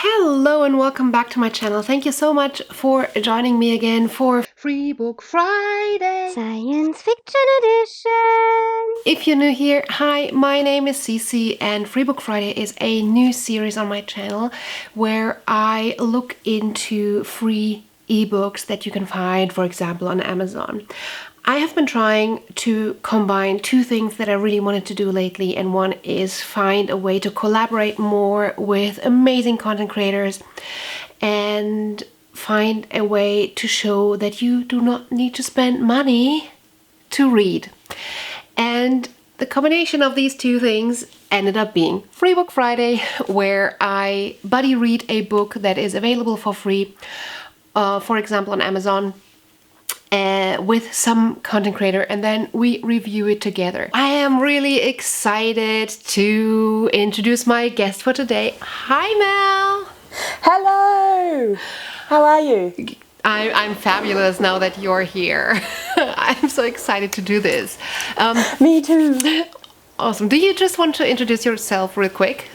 Hello and welcome back to my channel. Thank you so much for joining me again for Freebook Friday Science Fiction Edition! If you're new here, hi, my name is Cece and Freebook Friday is a new series on my channel where I look into free ebooks that you can find, for example, on Amazon. I have been trying to combine two things that I really wanted to do lately, and one is find a way to collaborate more with amazing content creators and find a way to show that you do not need to spend money to read. And the combination of these two things ended up being Freebook Friday, where I buddy read a book that is available for free, for example on Amazon, with some content creator, and then we review it together. I am really excited to introduce my guest for today. Hi Mel! Hello! How are you? I'm fabulous now that you're here. I'm so excited to do this. Me too. Awesome. Do you just want to introduce yourself real quick?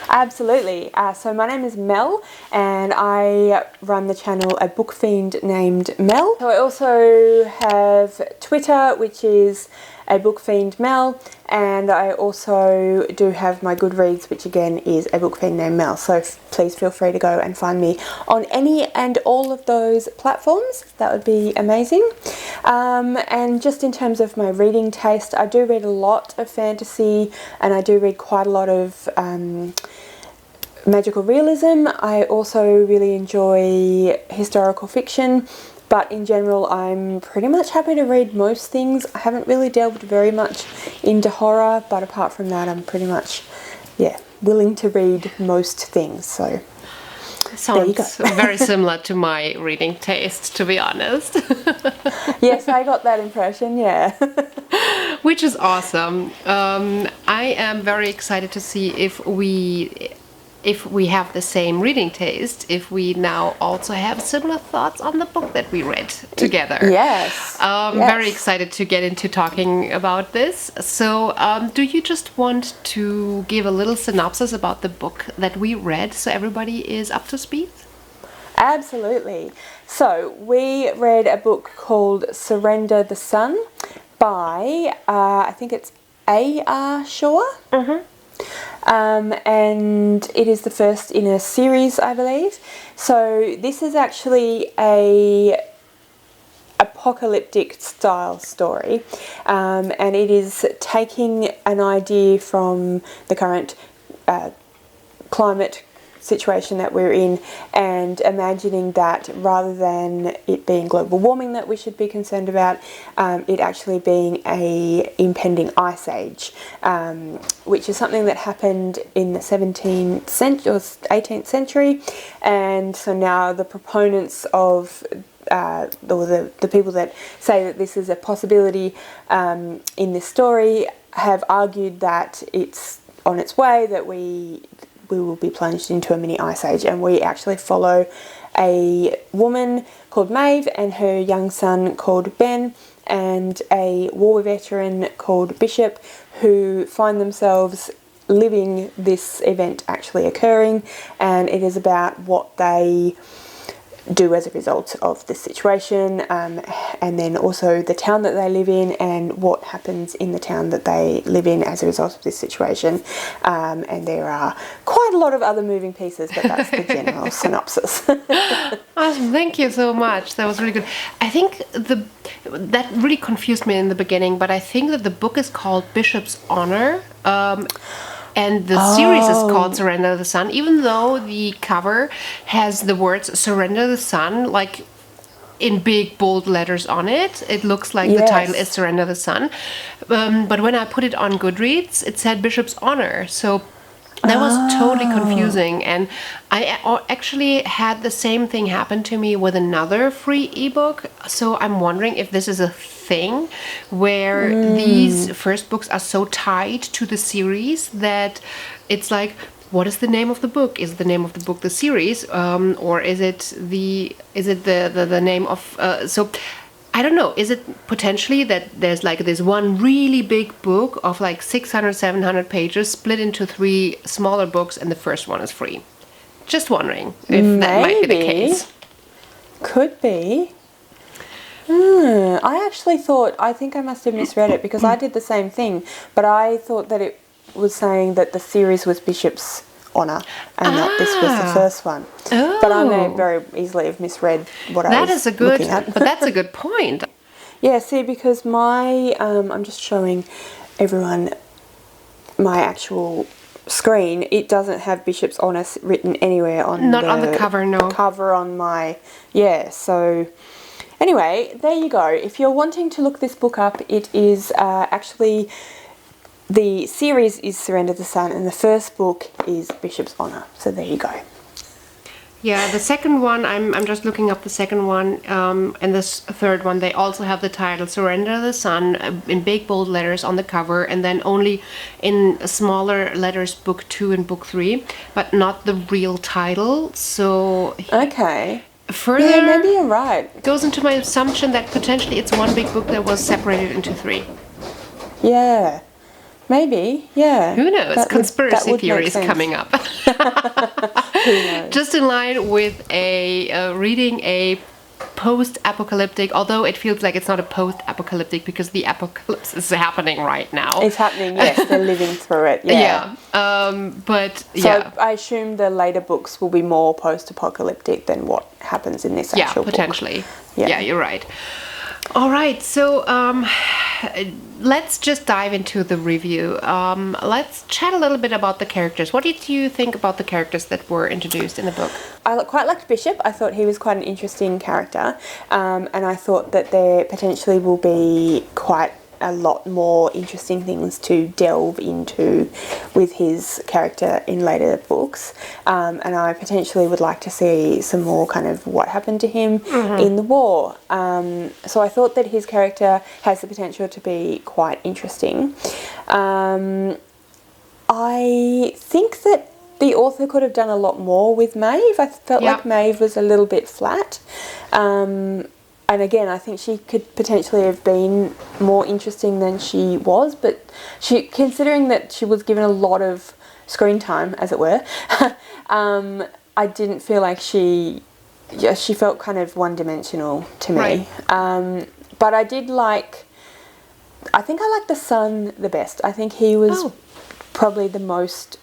Absolutely. So my name is Mel and I run the channel A Bookfiend Named Mel. So I also have Twitter, which is A Bookfiend Mel, and I also do have my Goodreads, which again is A Bookfiend Named Mel. So please feel free to go and find me on any and all of those platforms. That would be amazing. And just in terms of my reading taste, I do read a lot of fantasy and I do read quite a lot of magical realism. I also really enjoy historical fiction, but in general I'm pretty much happy to read most things. I haven't really delved very much into horror, but apart from that I'm pretty much, willing to read most things. So sounds very similar to my reading taste, to be honest. Yes, I got that impression, yeah. Which is awesome. I am very excited to see if we have the same reading taste, if we now also have similar thoughts on the book that we read together. Yes. Yes. Very excited to get into talking about this. So do you just want to give a little synopsis about the book that we read so everybody is up to speed? Absolutely. So we read a book called Surrender the Sun by, I think it's A.R. Shaw. Mm-hmm. And it is the first in a series, I believe. So this is actually a apocalyptic style story, and it is taking an idea from the current climate situation that we're in and imagining that rather than it being global warming that we should be concerned about, it actually being a impending ice age, which is something that happened in the 17th century or 18th century. And so now the proponents of the people that say that this is a possibility in this story have argued that it's on its way, that we will be plunged into a mini ice age. And we actually follow a woman called Maeve and her young son called Ben and a war veteran called Bishop, who find themselves living this event actually occurring, and it is about what they do as a result of this situation, and then also the town that they live in and what happens in the town that they live in as a result of this situation. And there are quite a lot of other moving pieces, but that's the general synopsis. Awesome, thank you so much. That was really good. I think that really confused me in the beginning, but I think that the book is called Bishop's Honor. And the series is called Surrender the Sun, even though the cover has the words Surrender the Sun, like in big bold letters on it. It looks like the title is Surrender the Sun. But when I put it on Goodreads, it said Bishop's Honor. So that was totally confusing. And I actually had the same thing happen to me with another free ebook. So I'm wondering if this is a thing where these first books are so tied to the series that it's like, what is the name of the book? Is the name of the book the series, or is it the name of? So I don't know. Is it potentially that there's like this one really big book of like 600, 700 pages split into 3 smaller books, and the first one is free? Just wondering if that might be the case. Could be. I actually thought, I think I must have misread it because I did the same thing, but I thought that it was saying that the series was Bishop's Honour and that this was the first one. Oh. But I may very easily have misread what I was looking at. But that's a good point. Yeah, see, because my, I'm just showing everyone my actual screen. It doesn't have Bishop's Honour written anywhere on Not on the cover, no. Cover on my, so... Anyway, there you go. If you're wanting to look this book up, it is actually, the series is Surrender the Sun and the first book is Bishop's Honour. So there you go. Yeah, the second one, I'm just looking up the second one, and this third one, they also have the title Surrender the Sun in big bold letters on the cover, and then only in smaller letters book 2 and book 3, but not the real title. So Okay. further, Yeah, maybe you're right. goes into my assumption that potentially it's one big book that was separated into 3. Yeah. Maybe, yeah. Who knows? That Conspiracy would make theories sense. coming up. Who knows? Just in line with reading a post-apocalyptic, although it feels like it's not a post-apocalyptic because the apocalypse is happening right now. It's happening, yes. They're living through it, yeah. So I assume the later books will be more post-apocalyptic than what happens in this actual book. Potentially. Yeah. Yeah, you're right. All right, so let's just dive into the review. Let's chat a little bit about the characters. What did you think about the characters that were introduced in the book? I quite liked Bishop. I thought he was quite an interesting character, and I thought that there potentially will be quite a lot more interesting things to delve into with his character in later books, and I potentially would like to see some more kind of what happened to him in the war. So I thought that his character has the potential to be quite interesting. I think that the author could have done a lot more with Maeve. I felt like Maeve was a little bit flat. And again, I think she could potentially have been more interesting than she was, but considering that she was given a lot of screen time, as it were, I didn't feel like she felt kind of one-dimensional to me. Right. But I think I liked the son the best. I think he was probably the most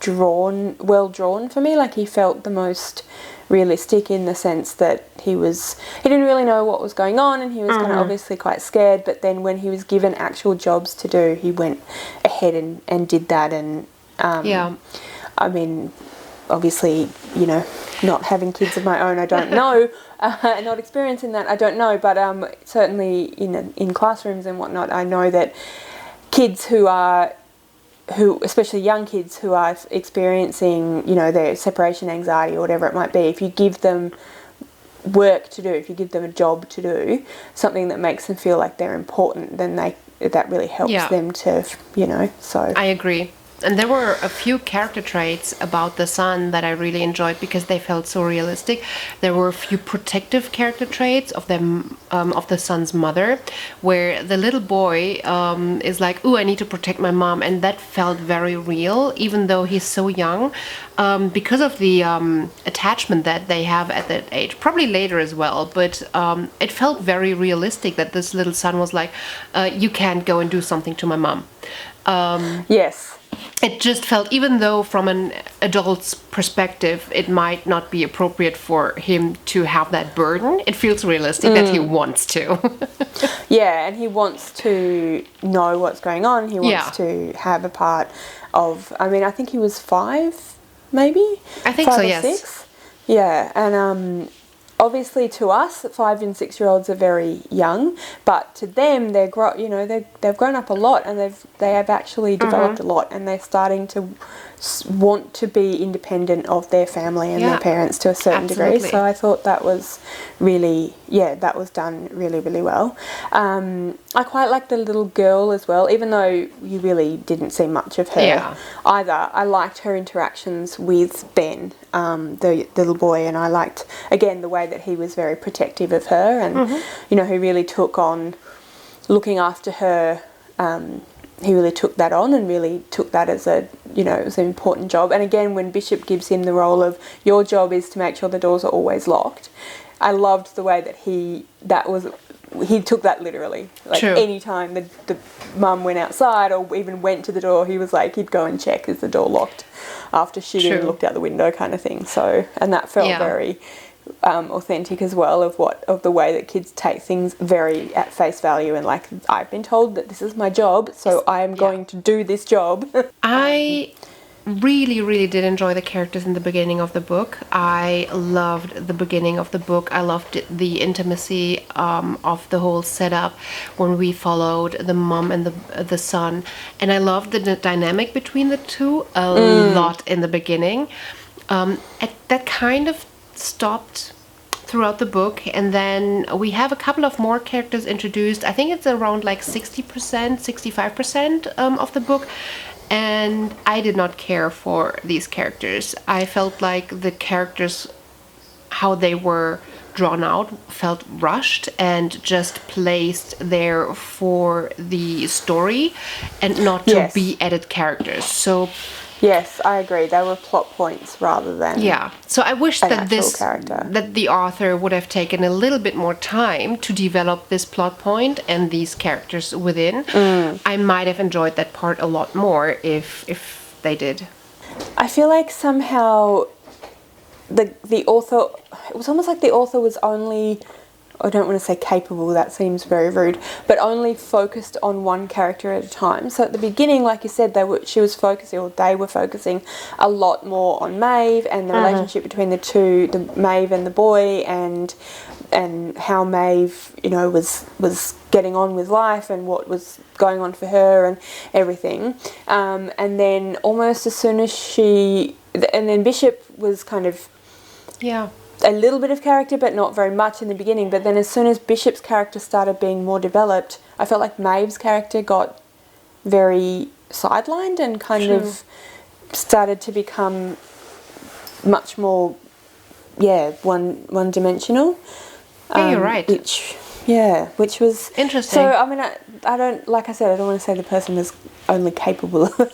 well drawn for me. Like, he felt the most realistic in the sense that he didn't really know what was going on, and he was kind of obviously quite scared, but then when he was given actual jobs to do, he went ahead and did that. And I mean, obviously, not having kids of my own, I don't know, not experiencing that, I don't know, but certainly in classrooms and whatnot, I know that kids especially young kids who are experiencing, their separation anxiety or whatever it might be, if you give them work to do, if you give them a job to do, something that makes them feel like they're important, then that really helps them to, so. I agree. And there were a few character traits about the son that I really enjoyed because they felt so realistic. There were a few protective character traits of the son's mother, where the little boy is like, "Ooh, I need to protect my mom," and that felt very real, even though he's so young, because of the attachment that they have at that age. Probably later as well, but it felt very realistic that this little son was like, "You can't go and do something to my mom." Yes. It just felt, even though from an adult's perspective it might not be appropriate for him to have that burden, it feels realistic that he wants to. Yeah, and he wants to know what's going on. He wants to have a part of, I think he was 5, maybe? I think 5 so, or yes. 6. Yeah, and obviously to us, 5 and 6-year-olds are very young, but to them, they've grown up a lot, and they have actually developed a lot, and they're starting to want to be independent of their family and their parents to a certain degree. So I thought that was really, that was done really, really well. I quite liked the little girl as well, even though you really didn't see much of her either. I liked her interactions with Ben, the little boy, and I liked, again, the way that he was very protective of her, and he really took on looking after her took that on and really took that as it was an important job. And again, when Bishop gives him the role of, your job is to make sure the doors are always locked, I loved the way that he took that literally. Like, True. any time the mum went outside or even went to the door, he was like, he'd go and check, is the door locked, after she'd even looked out the window, kind of thing. So, and that felt very authentic as well, of the way that kids take things very at face value, and like, I've been told that this is my job, so I am going to do this job. I really, really did enjoy the characters in the beginning of the book. I loved the beginning of the book. I loved the intimacy of the whole setup when we followed the mom and the son, and I loved the dynamic between the two a lot in the beginning. That kind of stopped throughout the book, and then we have a couple of more characters introduced. I think it's around like 60%, 65% of the book. And I did not care for these characters. I felt like the characters, how they were drawn out, felt rushed and just placed there for the story and not to be added characters. So yes, I agree. They were plot points rather than So I wish that character. that the author would have taken a little bit more time to develop this plot point and these characters within. I might have enjoyed that part a lot more if they did. I feel like somehow the author, it was almost like the author was only, I don't want to say capable, that seems very rude, but only focused on one character at a time. So at the beginning, like you said, they were focusing a lot more on Maeve and the relationship between the two, the Maeve and the boy, and how Maeve, was getting on with life and what was going on for her and everything. And then almost as soon as and then Bishop was kind of a little bit of character, but not very much in the beginning. But then as soon as Bishop's character started being more developed, I felt like Maeve's character got very sidelined and kind of started to become much more, one-dimensional. Yeah, you're right. Which was interesting. So, I mean, I don't, like I said, I don't want to say the person was only capable of it,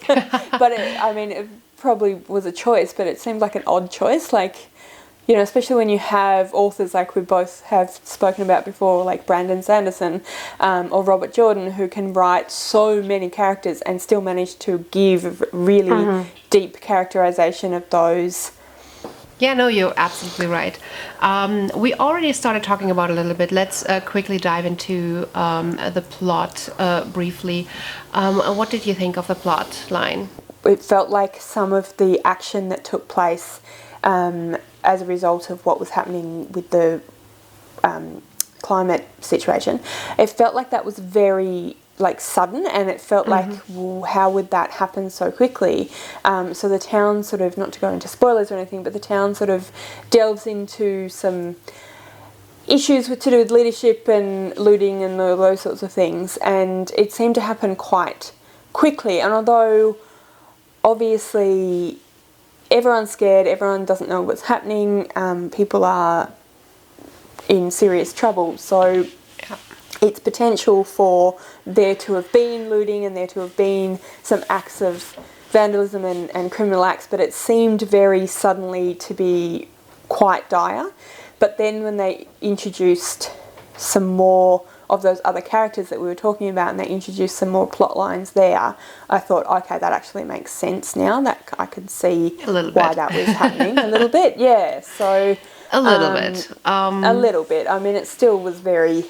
but it probably was a choice, but it seemed like an odd choice, like, especially when you have authors like we both have spoken about before, like Brandon Sanderson or Robert Jordan, who can write so many characters and still manage to give really deep characterization of those. Yeah, no, you're absolutely right. We already started talking about it a little bit. Let's quickly dive into the plot briefly. What did you think of the plot line? It felt like some of the action that took place as a result of what was happening with the climate situation, it felt like that was very sudden, and it felt like, well, how would that happen so quickly? So the town sort of, not to go into spoilers or anything, but the town sort of delves into some issues to do with leadership and looting and those sorts of things, and it seemed to happen quite quickly. And although obviously everyone's scared, everyone doesn't know what's happening, people are in serious trouble, so it's potential for there to have been looting and there to have been some acts of vandalism and criminal acts, but it seemed very suddenly to be quite dire. But then when they introduced some more of those other characters that we were talking about, and they introduced some more plot lines there, I thought, okay, that actually makes sense now, that I could see why that was happening a little bit. Yeah, so a little bit. A little bit. I mean, it still was very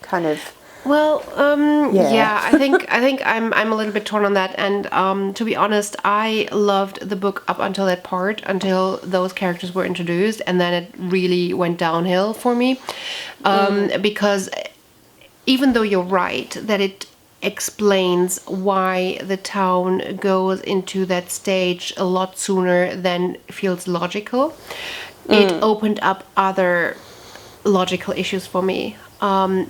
kind of. Well, I think I'm a little bit torn on that, and to be honest, I loved the book up until that part, until those characters were introduced, and then it really went downhill for me, because even though you're right that it explains why the town goes into that stage a lot sooner than feels logical, it opened up other logical issues for me.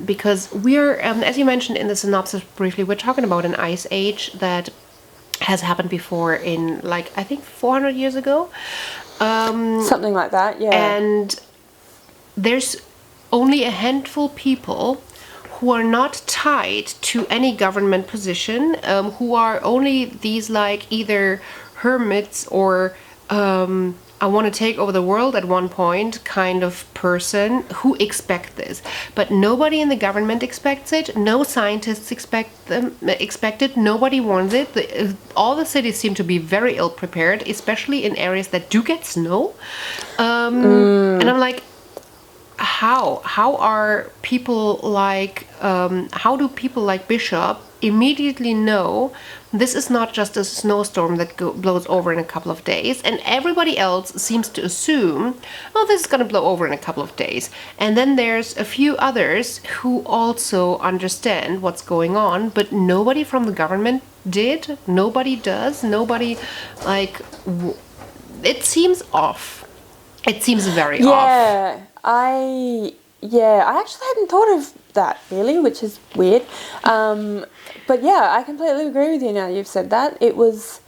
Because we're, as you mentioned in the synopsis briefly, we're talking about an ice age that has happened before in, I think 400 years ago. Something like that, yeah. And there's only a handful of people who are not tied to any government position, who are only these like either hermits or I want to take over the world at one point kind of person who expect this. But nobody in the government expects it. No scientists expect it. Nobody wants it. All the cities seem to be very ill prepared, especially in areas that do get snow. And I'm like, how are people like how do people like Bishop immediately know this is not just a snowstorm that blows over in a couple of days, and everybody else seems to assume, oh, this is going to blow over in a couple of days. And then there's a few others who also understand what's going on, but nobody from the government did. Nobody does. Nobody, like, it seems off. It seems very off. I actually hadn't thought of that really, which is weird. But yeah, I completely agree with you now you've said that. It was,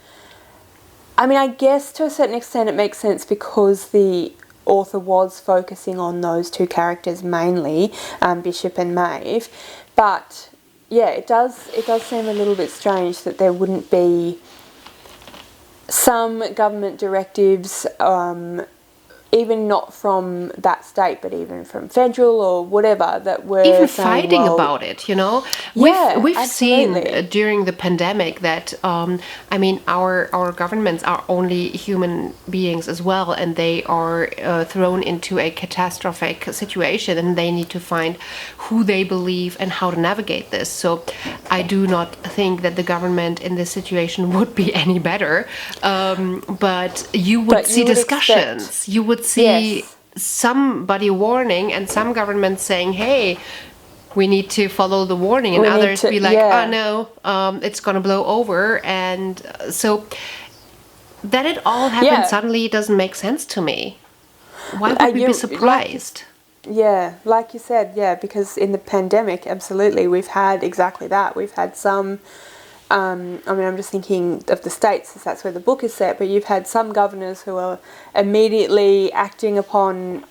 I mean, I guess to a certain extent it makes sense because the author was focusing on those two characters mainly, Bishop and Maeve. But yeah, it does seem a little bit strange that there wouldn't be some government directives, even not from that state, but even from federal or whatever, that were even saying, fighting well, about it, you know. Yeah, we've absolutely. seen during the pandemic that I mean, our governments are only human beings as well, and they are thrown into a catastrophic situation, and they need to find who they believe and how to navigate this. So I do not think that the government in this situation would be any better, but you would see discussions. You would see somebody warning and some governments saying, hey, we need to follow the warning, and others be like, oh no, it's going to blow over. And so that it all happened suddenly doesn't make sense to me. Why would we be surprised? Like you said, because in the pandemic, absolutely, we've had exactly that. We've had some, I mean, I'm just thinking of the States, since that's where the book is set, but you've had some governors who are immediately acting upon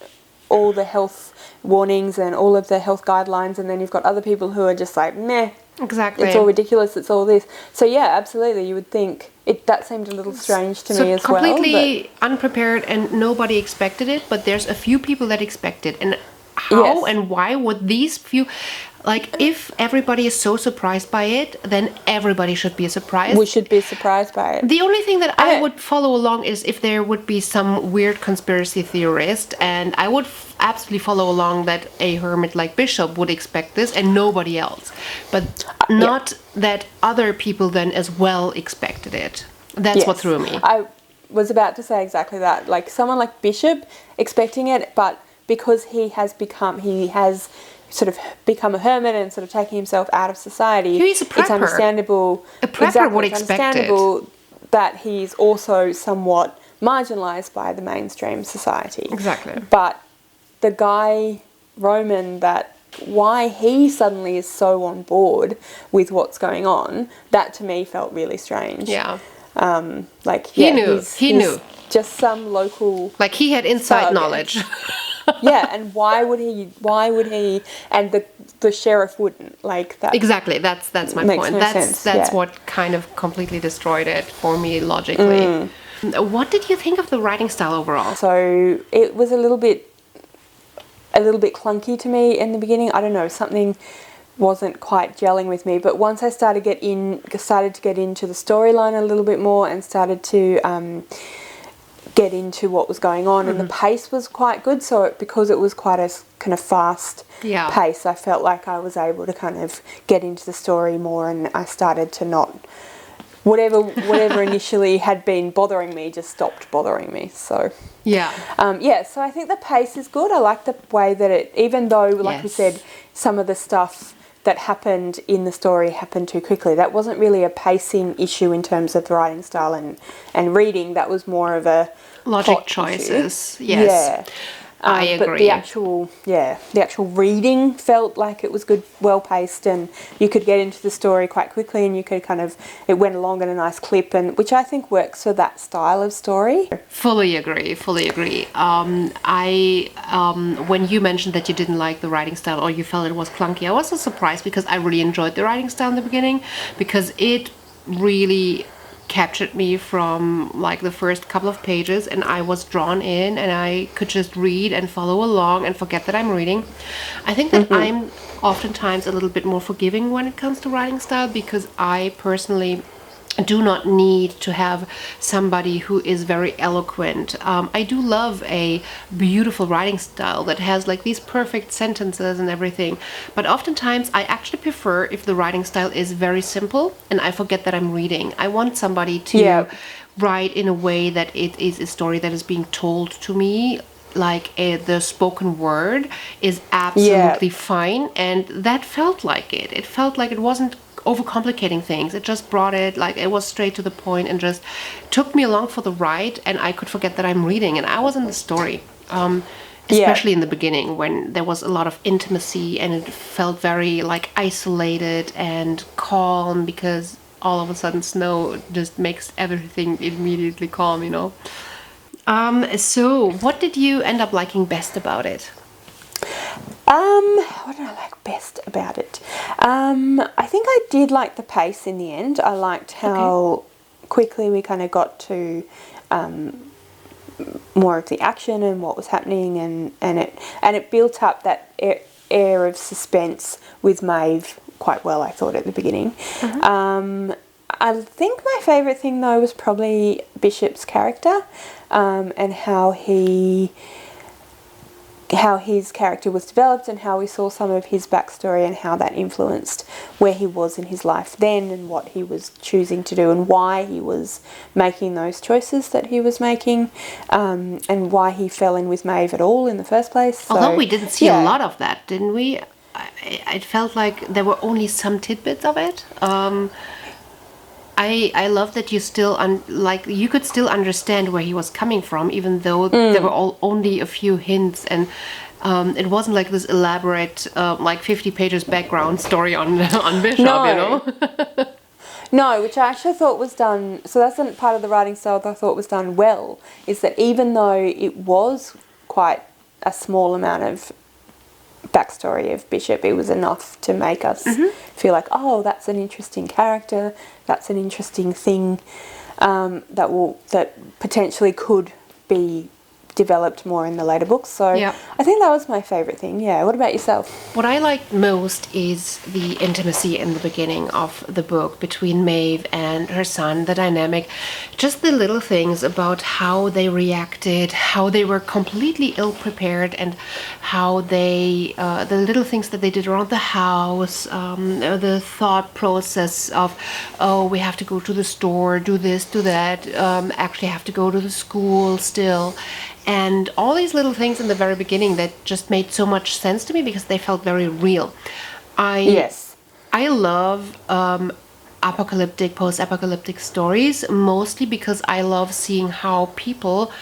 all the health warnings and all of the health guidelines, and then you've got other people who are just like, meh, exactly, it's all ridiculous, it's all this. So yeah, absolutely, you would think that seemed a little strange to me as well. Completely unprepared, and nobody expected it, but there's a few people that expect it. And how and why would these few, like, if everybody is so surprised by it, then everybody should be surprised. We should be surprised by it. The only thing that I would follow along is if there would be some weird conspiracy theorist, and I would absolutely follow along that a hermit like Bishop would expect this and nobody else. But not that other people then as well expected it. That's what threw me. I was about to say exactly that. Like someone like Bishop expecting it, but because he has sort of become a hermit and sort of taking himself out of society, he's a prepper. It's understandable. A prepper would expect understandable that he's also somewhat marginalised by the mainstream society. Exactly. But the guy, Roman, why he suddenly is so on board with what's going on, that to me felt really strange. Yeah. He knew. He knew. Just some local. Like he had inside knowledge. And why would he? And the sheriff wouldn't like that. Exactly. That's my point. No sense. That's what kind of completely destroyed it for me logically. What did you think of the writing style overall? So it was a little bit clunky to me in the beginning. I don't know, something wasn't quite gelling with me. But once I started to get into the storyline a little bit more and started to get into what was going on, and the pace was quite good. So because it was quite a kind of fast pace, I felt like I was able to kind of get into the story more, and I started to not. Whatever initially had been bothering me just stopped bothering me. So so I think the pace is good. I like the way that it, even though, like we said, some of the stuff that happened in the story happened too quickly. That wasn't really a pacing issue in terms of the writing style and reading. That was more of a logic choices. Issue. Yes. I agree. But the actual reading felt like it was good, well paced, and you could get into the story quite quickly, and you could it went along at a nice clip, and which I think works for that style of story. Fully agree. When you mentioned that you didn't like the writing style or you felt it was clunky, I was so surprised because I really enjoyed the writing style in the beginning, because it really captured me from like the first couple of pages, and I was drawn in and I could just read and follow along and forget that I'm reading. I think that I'm oftentimes a little bit more forgiving when it comes to writing style, because I personally do not need to have somebody who is very eloquent. I do love a beautiful writing style that has like these perfect sentences and everything, but oftentimes I actually prefer if the writing style is very simple and I forget that I'm reading. I want somebody to write in a way that it is a story that is being told to me, like the spoken word is absolutely fine, and that felt like it. It felt like it wasn't overcomplicating things. It just brought it, like it was straight to the point and just took me along for the ride, and I could forget that I'm reading and I was in the story. Especially in the beginning when there was a lot of intimacy and it felt very like isolated and calm, because all of a sudden snow just makes everything immediately calm, you know. So what did you end up liking best about it? What did I like best about it? I think I did like the pace in the end. I liked how quickly we kind of got to more of the action and what was happening, and it built up that air of suspense with Maeve quite well, I thought, at the beginning. I think my favourite thing though was probably Bishop's character, and how his character was developed, and how we saw some of his backstory and how that influenced where he was in his life then and what he was choosing to do and why he was making those choices that he was making, and why he fell in with Maeve at all in the first place. So, although we didn't see a lot of that, didn't we? It felt like there were only some tidbits of it. I love that you still you could still understand where he was coming from, even though there were only a few hints, and it wasn't like this elaborate like 50 pages background story on Bishop, you know. No, which I actually thought was done. So that's part of the writing style that I thought was done well. Is that even though it was quite a small amount of backstory of Bishop, it was enough to make us feel like, oh, that's an interesting character, that's an interesting thing that potentially could be developed more in the later books. So I think that was my favourite thing. Yeah, what about yourself? What I liked most is the intimacy in the beginning of the book between Maeve and her son, the dynamic, just the little things about how they reacted, how they were completely ill-prepared, and how they, the little things that they did around the house, the thought process of, oh, we have to go to the store, do this, do that, actually have to go to the school still. And all these little things in the very beginning that just made so much sense to me because they felt very real. I love post-apocalyptic stories, mostly because I love seeing how people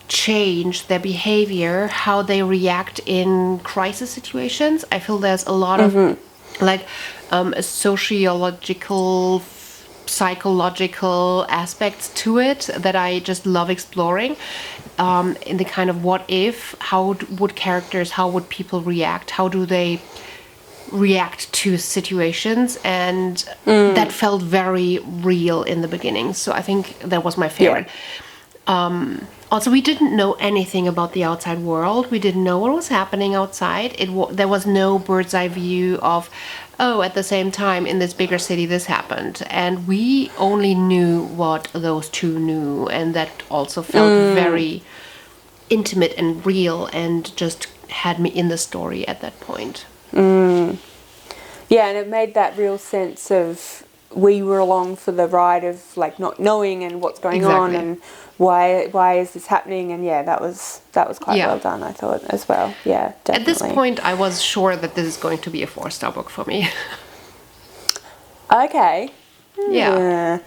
change their behavior, how they react in crisis situations. I feel there's a lot of like sociological, psychological aspects to it that I just love exploring, in the kind of what if, how would people react, how do they react to situations, and that felt very real in the beginning. So I think that was my favorite. Also, we didn't know anything about the outside world. We didn't know what was happening outside. There was no bird's eye view of, oh, at the same time in this bigger city this happened. And we only knew what those two knew. And that also felt very intimate and real and just had me in the story at that point. Yeah, and it made that real sense of we were along for the ride of like not knowing and what's going on and why is this happening, and that was quite well done, I thought, as well. Yeah, definitely. At this point I was sure that this is going to be a 4-star book for me. Okay. Yeah.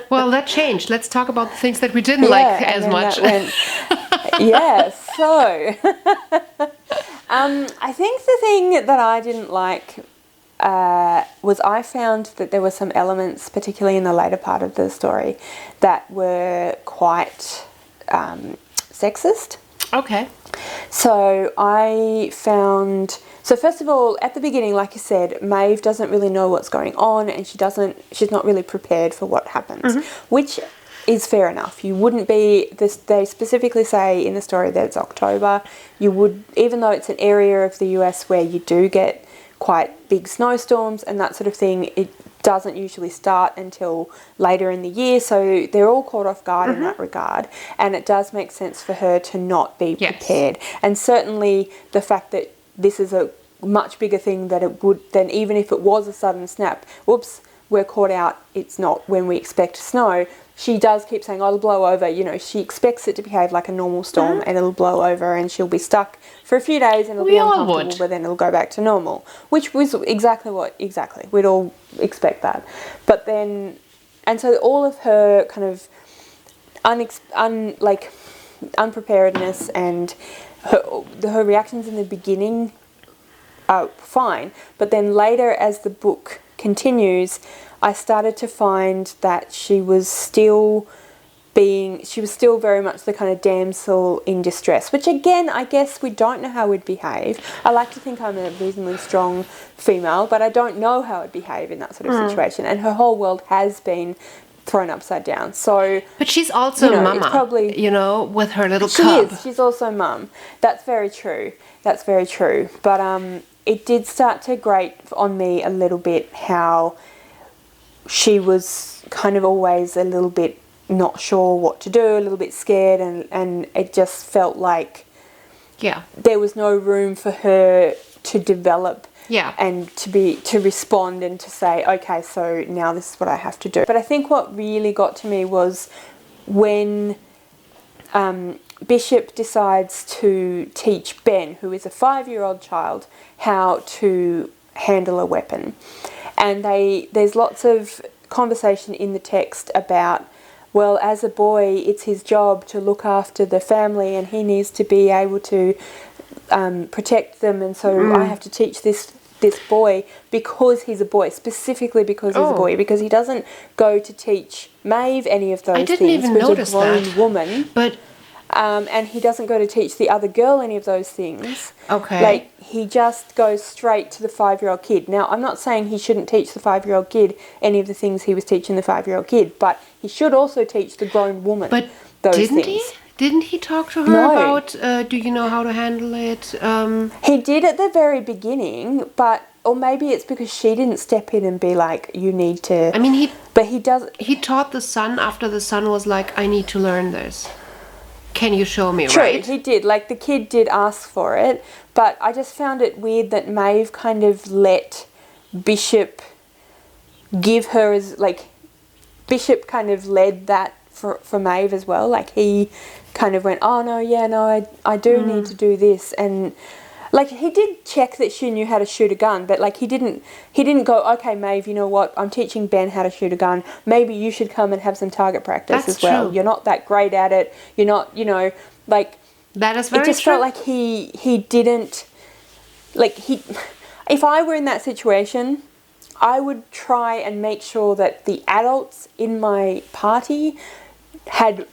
Well, that changed. Let's talk about the things that we didn't like as much. Yeah, so I think the thing that I didn't like was I found that there were some elements, particularly in the later part of the story, that were quite sexist. Okay. So I found, so first of all, at the beginning, like you said, Maeve doesn't really know what's going on, and she's not really prepared for what happens, which is fair enough. You wouldn't be, they specifically say in the story that it's October, you would, even though it's an area of the US where you do get quite big snowstorms and that sort of thing, it doesn't usually start until later in the year, so they're all caught off guard in that regard, and it does make sense for her to not be prepared. And certainly the fact that this is a much bigger thing than even if it was a sudden snap, whoops, we're caught out, it's not when we expect snow. She does keep saying, oh, it'll blow over. You know, she expects it to behave like a normal storm and it'll blow over and she'll be stuck for a few days and it'll be uncomfortable, but then it'll go back to normal, which was exactly. We'd all expect that. But then, and so all of her kind of unpreparedness and her reactions in the beginning are fine. But then later, as the book continues, I started to find that she was still very much the kind of damsel in distress, which again, I guess we don't know how we'd behave. I like to think I'm a reasonably strong female, but I don't know how I'd behave in that sort of situation. And her whole world has been thrown upside down. So, but she's also mama, it's probably, with her little cub. She's also mum. That's very true. But it did start to grate on me a little bit how she was kind of always a little bit not sure what to do, a little bit scared, and it just felt like there was no room for her to develop and to respond and to say, okay, so now this is what I have to do. But I think what really got to me was when Bishop decides to teach Ben, who is a 5-year-old child, how to handle a weapon. And there's lots of conversation in the text about, well, as a boy, it's his job to look after the family and he needs to be able to protect them. And so I have to teach this boy because he's a boy, specifically because he's a boy, because he doesn't go to teach Maeve any of those things. I didn't even notice that. Who's a grown woman. But and he doesn't go to teach the other girl any of those things. Okay. Like, he just goes straight to the 5-year-old kid. Now, I'm not saying he shouldn't teach the 5-year-old kid any of the things he was teaching the 5-year-old kid, but he should also teach the grown woman those things. Didn't he talk to her about, do you know how to handle it? He did at the very beginning, or maybe it's because she didn't step in and be like, you need to... I mean, he taught the son after the son was like, I need to learn this. Can you show me, True, right? he did. Like, the kid did ask for it, but I just found it weird that Maeve kind of let Bishop give her as, like, Bishop kind of led that for Maeve as well. Like, he kind of went, oh, no, I do need to do this. And, like, he did check that she knew how to shoot a gun, but, like, he didn't go, okay, Maeve, you know what, I'm teaching Ben how to shoot a gun. Maybe you should come and have some target practice as well. True. You're not that great at it. You're not, like... That is very true. It just felt like he didn't... Like, if I were in that situation, I would try and make sure that the adults in my party had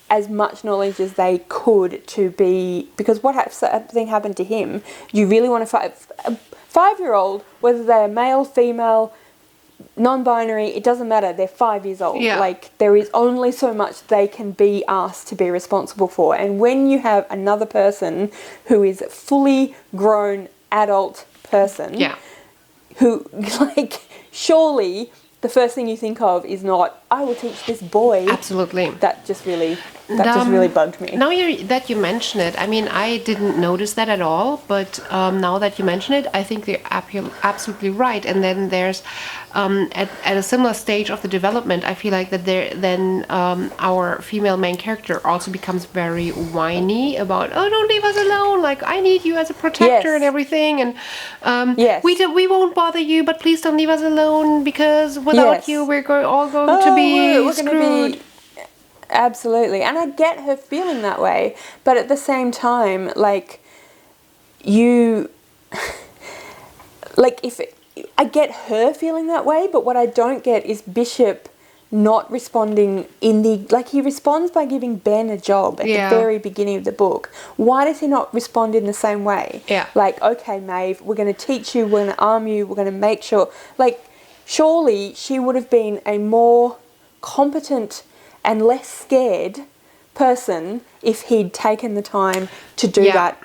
as much knowledge as they could to be, because something happened to him, you really want to fight a 5-year-old, whether they're male, female, non-binary, it doesn't matter, they're 5 years old. Like, there is only so much they can be asked to be responsible for, and when you have another person who is a fully grown adult person who, like, surely the first thing you think of is not, I will teach this boy. Absolutely. That just really bugged me. Now that you mention it, I mean, I didn't notice that at all, but now that you mention it, I think they're absolutely right. And then there's, at a similar stage of the development, I feel like that our female main character also becomes very whiny about, oh, don't leave us alone, like, I need you as a protector and everything, and we won't bother you, but please don't leave us alone, because without you we're all going to be screwed. Absolutely. And I get her feeling that way, but at the same time, like, you... like, I get her feeling that way, but what I don't get is Bishop not responding like, he responds by giving Ben a job at the very beginning of the book. Why does he not respond in the same way? Yeah. Like, okay, Maeve, we're going to teach you, we're going to arm you, we're going to make sure. Like, surely she would have been a more competent and less scared person if he'd taken the time to do that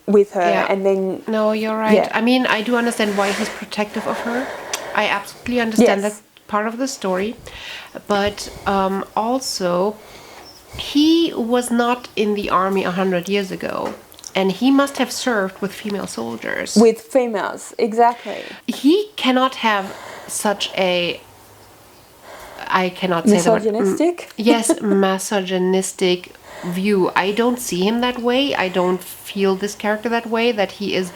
with her. And then... No, you're right. Yeah. I mean, I do understand why he's protective of her. I absolutely understand that part of the story. But also, he was not in the army 100 years ago. And he must have served with female soldiers. With females, exactly. He cannot have such a... I cannot say misogynistic? Yes, misogynistic view. I don't see him that way. I don't feel this character that way, that he is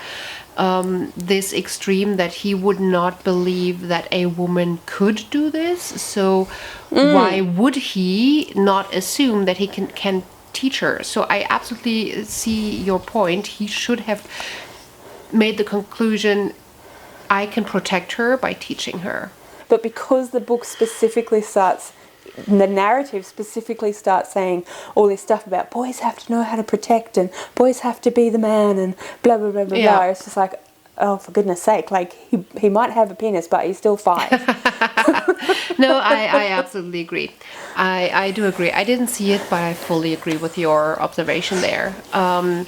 this extreme, that he would not believe that a woman could do this. So why would he not assume that he can teach her? So I absolutely see your point. He should have made the conclusion, I can protect her by teaching her. But because the book specifically starts, the narrative specifically starts saying all this stuff about boys have to know how to protect and boys have to be the man and blah, blah, blah, blah, blah. It's just like, oh, for goodness sake, like, he might have a penis, but he's still 5. No, I absolutely agree. I do agree. I didn't see it, but I fully agree with your observation there. I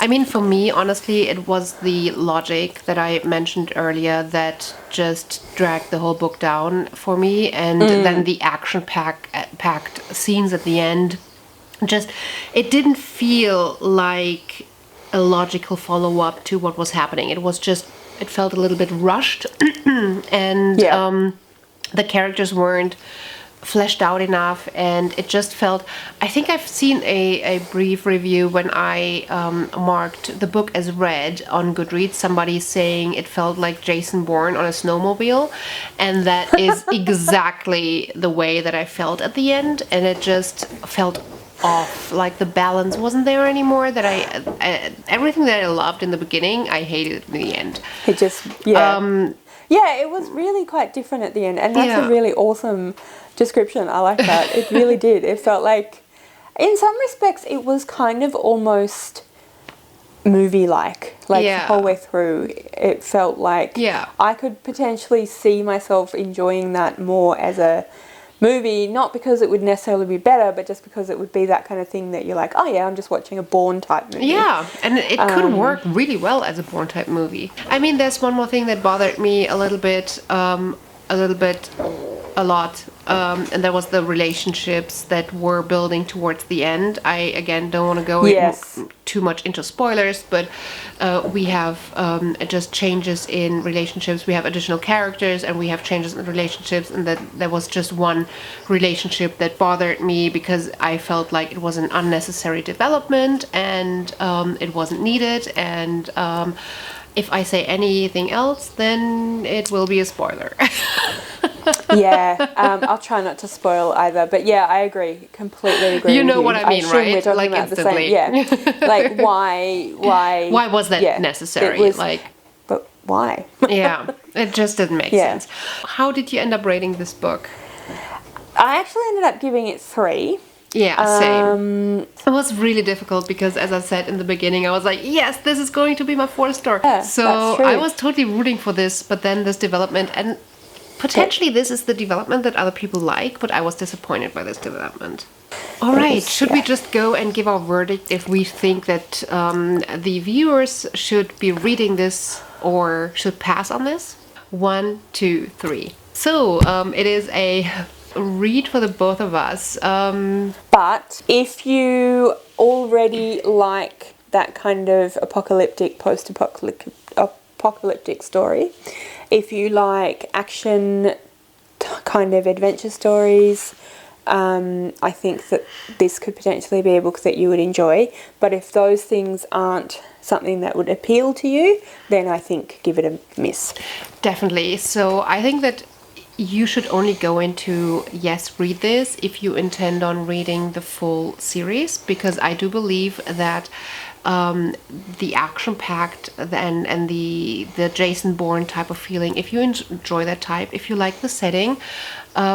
mean, for me, honestly, it was the logic that I mentioned earlier that just dragged the whole book down for me. And then the action-packed scenes at the end, just, it didn't feel like a logical follow-up to what was happening. It was just, it felt a little bit rushed. And the characters weren't fleshed out enough, and it just felt... I think I've seen a brief review when I marked the book as read on Goodreads, somebody saying it felt like Jason Bourne on a snowmobile, and that is exactly the way that I felt at the end, and it just felt off. Like, the balance wasn't there anymore. That I everything that I loved in the beginning, I hated in the end. It just... Yeah, it was really quite different at the end, and that's a really awesome description. I like that. It really did. It felt like, in some respects, it was kind of almost movie-like. Like, the whole way through, it felt like I could potentially see myself enjoying that more as a movie, not because it would necessarily be better, but just because it would be that kind of thing that you're like, oh yeah, I'm just watching a Bourne type movie. Yeah, and it could work really well as a Bourne type movie. I mean, there's one more thing that bothered me a lot, and that was the relationships that were building towards the end. I, again, don't want to go too much into spoilers, but we have just changes in relationships. We have additional characters, and we have changes in relationships, and that there was just one relationship that bothered me because I felt like it was an unnecessary development, and it wasn't needed, and if I say anything else, then it will be a spoiler. I'll try not to spoil either, but yeah, I agree, completely agree. You know what I mean, right? We're talking like about instantly. the same, like, why was that necessary? But why? It just didn't make sense. How did you end up rating this book? I actually ended up giving it 3. Yeah, same. It was really difficult because, as I said in the beginning, I was like, yes, this is going to be my 4th star. Yeah, so I was totally rooting for this, but then this development, and potentially this is the development that other people like, but I was disappointed by this development. All right, should we just go and give our verdict if we think that the viewers should be reading this or should pass on this? 1, 2, 3. So it is a read for the both of us. But if you already like that kind of apocalyptic, post-apocalyptic story, if you like action kind of adventure stories, I think that this could potentially be a book that you would enjoy. But if those things aren't something that would appeal to you, then I think give it a miss. Definitely. So I think that you should only go into, yes, read this if you intend on reading the full series, because I do believe that the action-packed and the Jason Bourne type of feeling, if you enjoy that type, if you like the setting,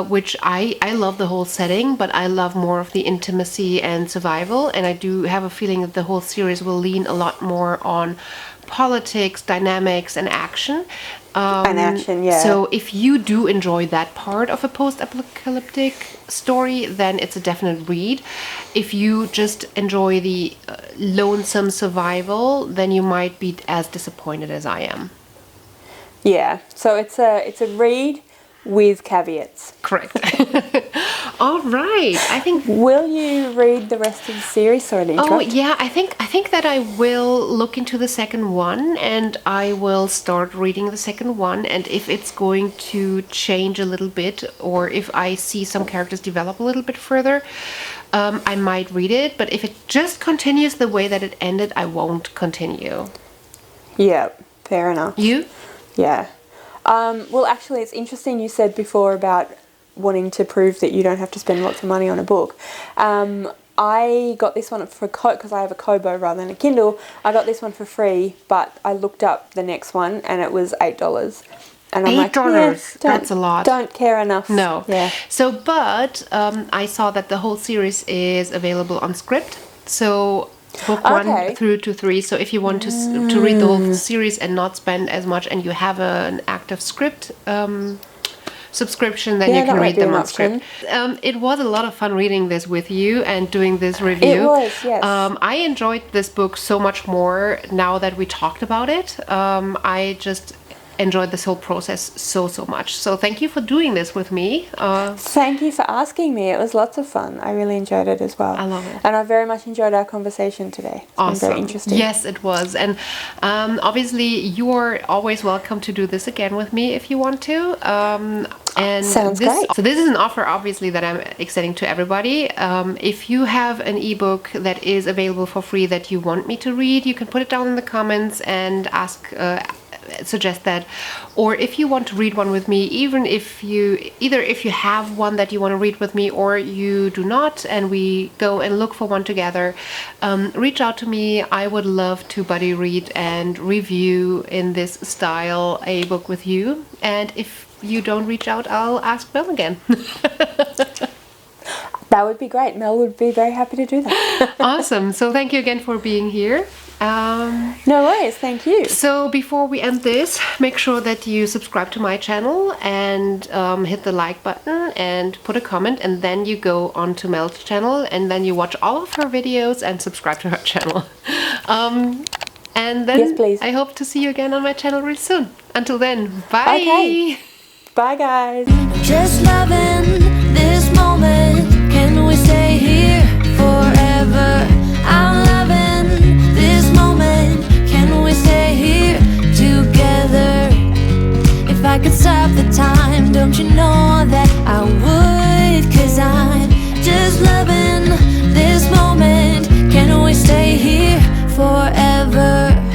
which I love the whole setting, but I love more of the intimacy and survival, and I do have a feeling that the whole series will lean a lot more on politics, dynamics, and action. Yeah. So if you do enjoy that part of a post-apocalyptic story, then it's a definite read. If you just enjoy the lonesome survival, then you might be as disappointed as I am. Yeah, so it's a read with caveats. Correct. All right. I think. Will you read the rest of the series? Sorry to interrupt. Oh yeah, I think that I will look into the second one, and I will start reading the second one. And if it's going to change a little bit, or if I see some characters develop a little bit further, I might read it. But if it just continues the way that it ended, I won't continue. Yeah, fair enough. You? Yeah. Well, actually, it's interesting you said before about wanting to prove that you don't have to spend lots of money on a book. I got this one for because I have a Kobo rather than a Kindle. I got this one for free, but I looked up the next one and it was $8. And I'm like, $8? yeah, That's a lot. Don't care enough. No. Yeah. So, but I saw that the whole series is available on Script. So book 1 through to 3. So if you want to read the whole series and not spend as much, and you have an active Script subscription, then you can read them on Script. It was a lot of fun reading this with you and doing this review. It was, yes. I enjoyed this book so much more now that we talked about it. I just enjoyed this whole process so much. So thank you for doing this with me. Thank you for asking me. It was lots of fun. I really enjoyed it as well. I love it. And I very much enjoyed our conversation today. It's been very interesting. Yes, it was. And obviously you are always welcome to do this again with me if you want to. And sounds great. So this is an offer, obviously, that I'm extending to everybody. If you have an ebook that is available for free that you want me to read, you can put it down in the comments and suggest that. Or if you want to read one with me, if you have one that you want to read with me or you do not, and we go and look for one together, reach out to me. I would love to buddy read and review in this style a book with you. And if you don't reach out, I'll ask Mel again. That would be great. Mel would be very happy to do that. Awesome. So thank you again for being here. No worries, thank you. So before we end this, make sure that you subscribe to my channel and hit the like button and put a comment, and then you go on to Mel's channel and then you watch all of her videos and subscribe to her channel. And then yes, please. I hope to see you again on my channel really soon. Until then, bye! Okay. Bye guys. Just loving